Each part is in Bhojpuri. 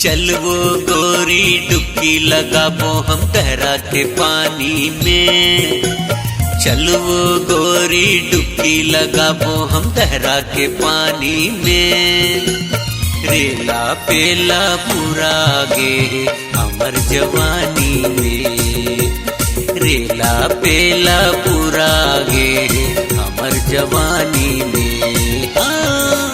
चल वो गोरी डुबकी लगाबो हम तहरा के पानी में। चल वो गोरी डुबकी लगाबो हम तहरा के पानी में। रेला पेला पूरा गे हमर जवानी में। रेला पेला पूरा गे हमर जवानी में।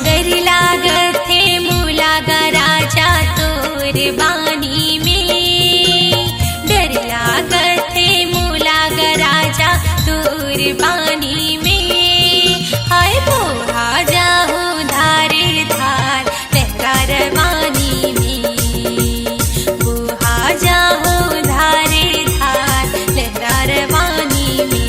डर लागत है मूला गा राजा तोर बानी में। डर लागत है मूला गा राजा तोर बानी में। हाय बोहा जाहू धारे धार लहरा रवानी में। बोहा जाहू धारे धार लहरा रवानी में।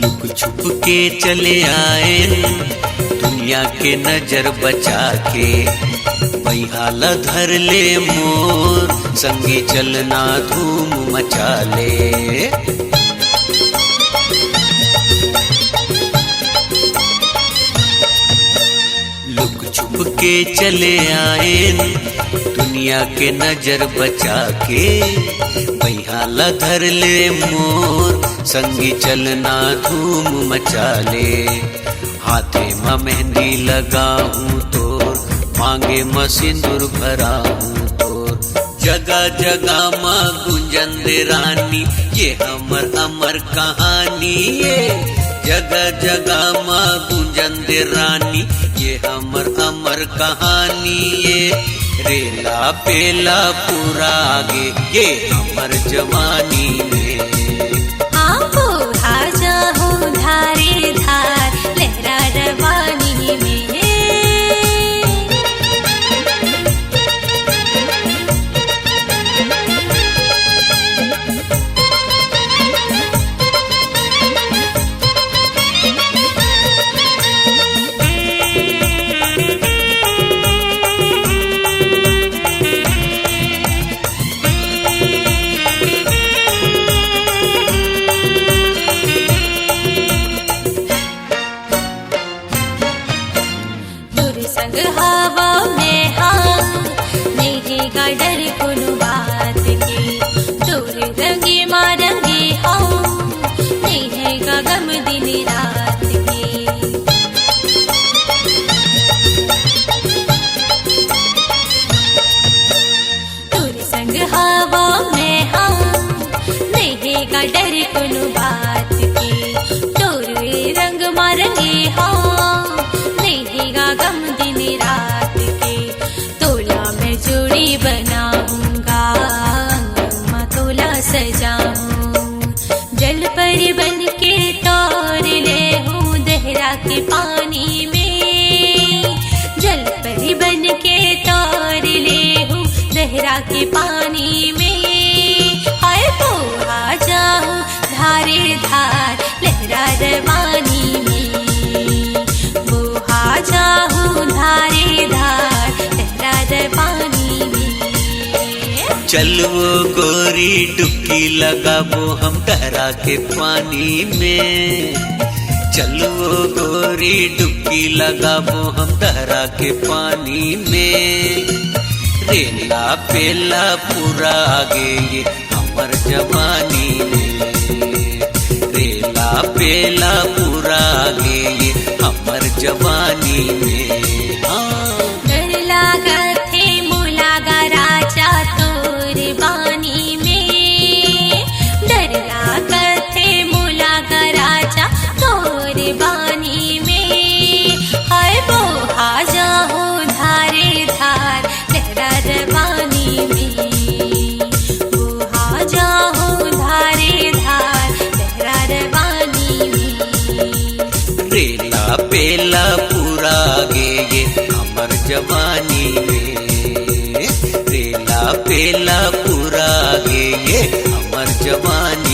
लुक छुप के चले आए दुनिया के नजर बचा के। बहिहाला धर ले मोर संगी चलना धूम मचा ले। लुक छुप के चले आए दुनिया के नजर बचा के। बहिहाला धर ले मोर संगी चलना धूम मचा ले। हाथे में मेहंदी लगाऊं तोर मांगे में सिंदूर भराऊं तोर। जगह जगह माँ गुंजन दे रानी ये हमर अमर कहानी। ये जगह जगह माँ गुंजन दे रानी ये हमर अमर कहानी। ये रेला पेला पूरा आगे ये हमर जवानी में। बोहा जाहू धारे धार लहरा रवानी में। संग हवा में हाँ नहीं गा डर कोनो बात की। तोर रंगे मारंगे हाँ नहीं है गा गम दिन रात की। तोर संग हवा में हाँ नहीं गा डर कोनो बात की। तोर रंग मारंगे हाँ नहीं गा गम दिन रात के। तोला मैं जोड़ी बनाऊंगा माँ तोला सजाऊं। जल पर बन के तौर ले हूँ दहरा के पानी में। जल पर बन के तौर ले हूँ दहरा के पानी में। हाय बोहा जाऊं धारे धार लहरा रवानी में। जाहू धारे धार लहरा रवानी में। चल वो गोरी डुबकी लगाबो हम तहरा के पानी में। चल वो गोरी डुबकी लगाबो हम तहरा के पानी में। रेला पेला पूरा आगे ये हमर जवानी में। रेला पेला पूरा आगे ये हमर जवानी में। डर लागत है मूला गा राजा तोर बानी में। डर लागत है मूला गा राजा तोर बानी में। हाय बोहा जाहू धारे धार लहरा रवानी में। बोहा जाहू धारे धार लहरा रवानी में। रेला पेला पूरा गे ये हमर जवानी में। रेला बढ़ेला पूरा आगे ये हमर जवानी